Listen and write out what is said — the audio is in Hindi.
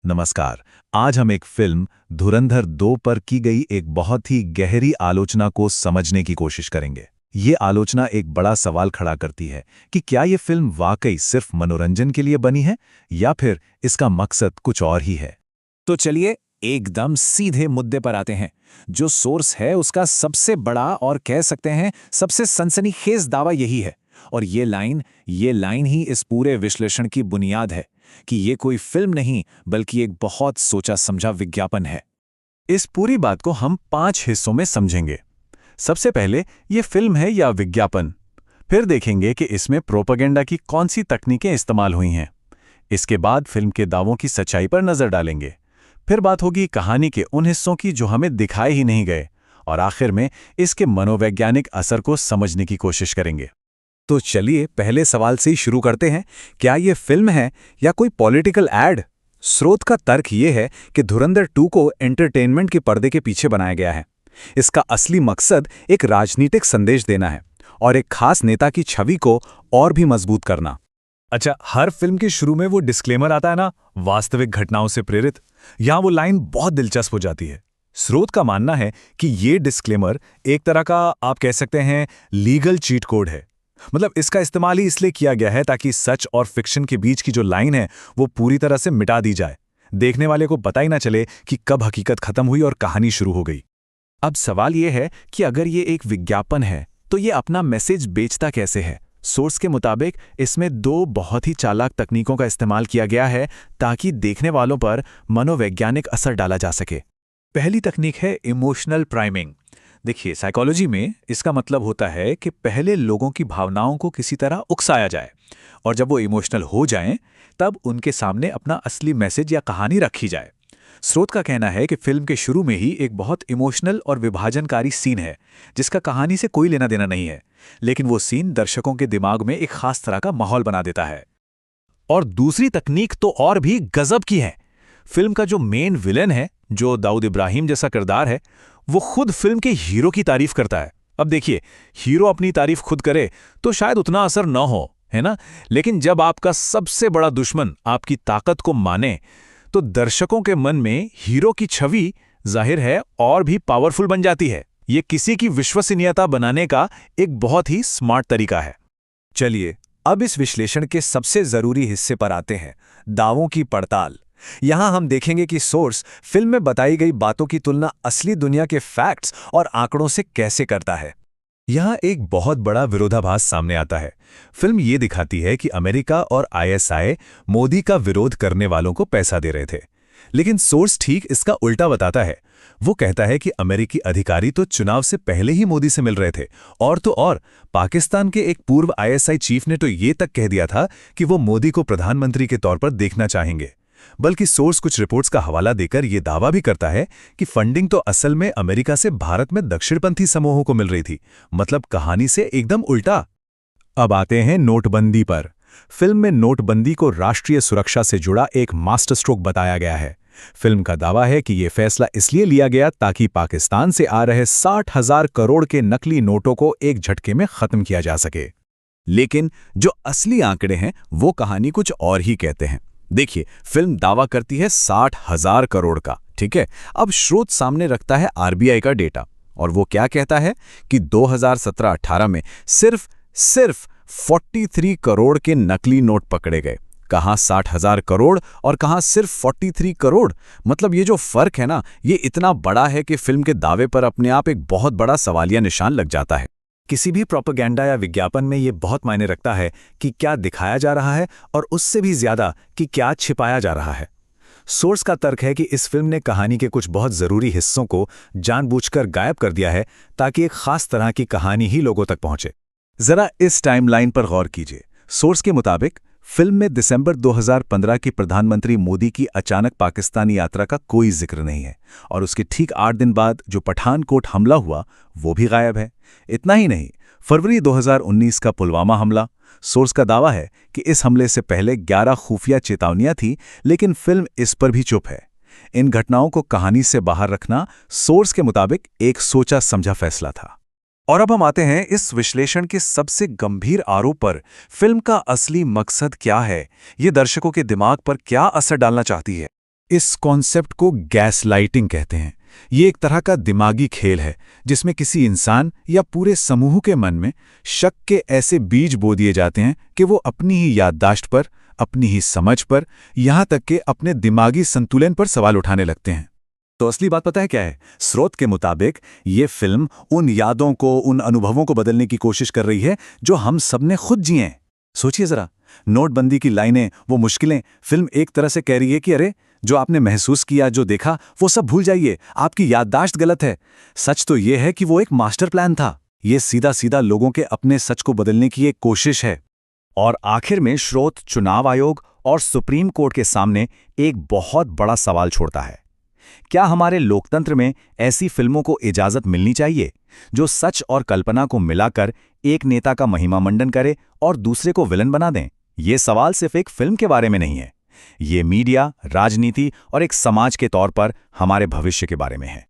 नमस्कार। आज हम एक फिल्म धुरंधर 2 पर की गई एक बहुत ही गहरी आलोचना को समझने की कोशिश करेंगे। ये आलोचना एक बड़ा सवाल खड़ा करती है कि क्या ये फिल्म वाकई सिर्फ मनोरंजन के लिए बनी है या फिर इसका मकसद कुछ और ही है। तो चलिए एकदम सीधे मुद्दे पर आते हैं। जो सोर्स है उसका सबसे बड़ा और कह सकते हैं सबसे सनसनीखेज दावा यही है। और ये लाइन ही इस पूरे विश्लेषण की बुनियाद है कि ये कोई फिल्म नहीं बल्कि एक बहुत सोचा समझा विज्ञापन है। इस पूरी बात को हम 5 हिस्सों में समझेंगे। सबसे पहले ये फिल्म है या विज्ञापन। फिर देखेंगे कि इसमें प्रोपेगेंडा की कौन सी तकनीकें इस्तेमाल हुई हैं। इसके बाद फिल्म के दावों की सच्चाई पर नजर डालेंगे। फिर बात होगी कहानी के उन हिस्सों की जो हमें दिखाए ही नहीं गए, और आखिर में इसके मनोवैज्ञानिक असर को समझने की कोशिश करेंगे। तो चलिए पहले सवाल से ही शुरू करते हैं। क्या ये फिल्म है या कोई पॉलिटिकल एड? स्रोत का तर्क ये है कि धुरंधर 2 को एंटरटेनमेंट के पर्दे के पीछे बनाया गया है। इसका असली मकसद एक राजनीतिक संदेश देना है और एक खास नेता की छवि को और भी मजबूत करना। अच्छा, हर फिल्म के शुरू में वो डिस्क्लेमर आता है ना, वास्तविक घटनाओं से प्रेरित। यहां वो लाइन बहुत दिलचस्प हो जाती है। स्रोत का मानना है कि ये डिस्क्लेमर एक तरह का, आप कह सकते हैं, लीगल चीट कोड है। मतलब इसका इस्तेमाल ही इसलिए किया गया है ताकि सच और फिक्शन के बीच की जो लाइन है वो पूरी तरह से मिटा दी जाए। देखने वाले को पता ही ना चले कि कब हकीकत खत्म हुई और कहानी शुरू हो गई। अब सवाल ये है कि अगर ये एक विज्ञापन है तो ये अपना मैसेज बेचता कैसे है। सोर्स के मुताबिक इसमें 2 बहुत ही चालाक तकनीकों का इस्तेमाल किया गया है ताकि देखने वालों पर मनोवैज्ञानिक असर डाला जा सके। पहली तकनीक है इमोशनल प्राइमिंग। देखिए, साइकोलॉजी में इसका मतलब होता है कि पहले लोगों की भावनाओं को किसी तरह उकसाया जाए, और जब वो इमोशनल हो जाएं, तब उनके सामने अपना असली मैसेज या कहानी रखी जाए। स्रोत का कहना है कि फिल्म के शुरू में ही एक बहुत इमोशनल और विभाजनकारी सीन है जिसका कहानी से कोई लेना देना नहीं है, लेकिन वो सीन दर्शकों के दिमाग में एक खास तरह का माहौल बना देता है। और दूसरी तकनीक तो और भी गजब की है। फिल्म का जो मेन विलेन है, जो दाऊद इब्राहिम जैसा किरदार है, वो खुद फिल्म के हीरो की तारीफ करता है। अब देखिए, हीरो अपनी तारीफ खुद करे तो शायद उतना असर न हो, है ना? लेकिन जब आपका सबसे बड़ा दुश्मन आपकी ताकत को माने तो दर्शकों के मन में हीरो की छवि जाहिर है और भी पावरफुल बन जाती है। ये किसी की विश्वसनीयता बनाने का एक बहुत ही स्मार्ट तरीका है। चलिए अब इस विश्लेषण के सबसे जरूरी हिस्से पर आते हैं, दावों की पड़ताल। यहां हम देखेंगे कि सोर्स फिल्म में बताई गई बातों की तुलना असली दुनिया के फैक्ट्स और आंकड़ों से कैसे करता है। यहां एक बहुत बड़ा विरोधाभास सामने आता है। फिल्म ये दिखाती है कि अमेरिका और आईएसआई मोदी का विरोध करने वालों को पैसा दे रहे थे, लेकिन सोर्स ठीक इसका उल्टा बताता है। वो कहता है कि अमेरिकी अधिकारी तो चुनाव से पहले ही मोदी से मिल रहे थे, और तो और पाकिस्तान के एक पूर्व आईएसआई चीफ ने तो ये तक कह दिया था कि वो मोदी को प्रधानमंत्री के तौर पर देखना चाहेंगे। बल्कि सोर्स कुछ रिपोर्ट्स का हवाला देकर यह दावा भी करता है कि फंडिंग तो असल में अमेरिका से भारत में दक्षिणपंथी समूहों को मिल रही थी। मतलब कहानी से एकदम उल्टा। अब आते हैं नोटबंदी पर। फिल्म में नोटबंदी को राष्ट्रीय सुरक्षा से जुड़ा एक मास्टर स्ट्रोक बताया गया है। फिल्म का दावा है कि यह फैसला इसलिए लिया गया ताकि पाकिस्तान से आ रहे 60,000 करोड़ के नकली नोटों को एक झटके में खत्म किया जा सके। लेकिन जो असली आंकड़े हैं वो कहानी कुछ और ही कहते हैं। देखिए, फिल्म दावा करती है 60,000 करोड़ का, ठीक है। अब स्रोत सामने रखता है आरबीआई का डेटा, और वो क्या कहता है कि 2017-18 में सिर्फ 43 करोड़ के नकली नोट पकड़े गए। कहां 60,000 करोड़ और कहां सिर्फ 43 करोड़। मतलब ये जो फर्क है ना, ये इतना बड़ा है कि फिल्म के दावे पर अपने आप एक बहुत बड़ा सवालिया निशान लग जाता है। किसी भी प्रोपेगेंडा या विज्ञापन में ये बहुत मायने रखता है कि क्या दिखाया जा रहा है, और उससे भी ज्यादा कि क्या छिपाया जा रहा है। सोर्स का तर्क है कि इस फिल्म ने कहानी के कुछ बहुत जरूरी हिस्सों को जानबूझकर गायब कर दिया है ताकि एक खास तरह की कहानी ही लोगों तक पहुंचे। जरा इस टाइमलाइन पर गौर कीजिए। सोर्स के मुताबिक फिल्म में दिसंबर 2015 की प्रधानमंत्री मोदी की अचानक पाकिस्तानी यात्रा का कोई जिक्र नहीं है, और उसके ठीक 8 दिन बाद जो पठानकोट हमला हुआ वो भी गायब है। इतना ही नहीं, फरवरी 2019 का पुलवामा हमला, सोर्स का दावा है कि इस हमले से पहले 11 खुफिया चेतावनियां थी, लेकिन फिल्म इस पर भी चुप है। इन घटनाओं को कहानी से बाहर रखना सोर्स के मुताबिक एक सोचा समझा फैसला था। और अब हम आते हैं इस विश्लेषण के सबसे गंभीर आरोप पर। फिल्म का असली मकसद क्या है? ये दर्शकों के दिमाग पर क्या असर डालना चाहती है? इस कॉन्सेप्ट को गैसलाइटिंग कहते हैं। ये एक तरह का दिमागी खेल है जिसमें किसी इंसान या पूरे समूह के मन में शक के ऐसे बीज बो दिए जाते हैं कि वो अपनी ही याददाश्त पर, अपनी ही समझ पर, यहाँ तक कि अपने दिमागी संतुलन पर सवाल उठाने लगते हैं। तो असली बात पता है क्या है? स्रोत के मुताबिक ये फिल्म उन यादों को, उन अनुभवों को बदलने की कोशिश कर रही है जो हम सबने खुद जिए हैं। सोचिए जरा, नोटबंदी की लाइनें, वो मुश्किलें, फिल्म एक तरह से कह रही है कि अरे, जो आपने महसूस किया, जो देखा, वो सब भूल जाइए, आपकी याददाश्त गलत है। सच तो ये है कि वो एक मास्टर प्लान था। ये सीधा सीधा लोगों के अपने सच को बदलने की एक कोशिश है। और आखिर में स्रोत चुनाव आयोग और सुप्रीम कोर्ट के सामने एक बहुत बड़ा सवाल छोड़ता है। क्या हमारे लोकतंत्र में ऐसी फिल्मों को इजाजत मिलनी चाहिए जो सच और कल्पना को मिलाकर एक नेता का महिमा मंडन करे और दूसरे को विलन बना दें? ये सवाल सिर्फ एक फिल्म के बारे में नहीं है, ये मीडिया, राजनीति और एक समाज के तौर पर हमारे भविष्य के बारे में है।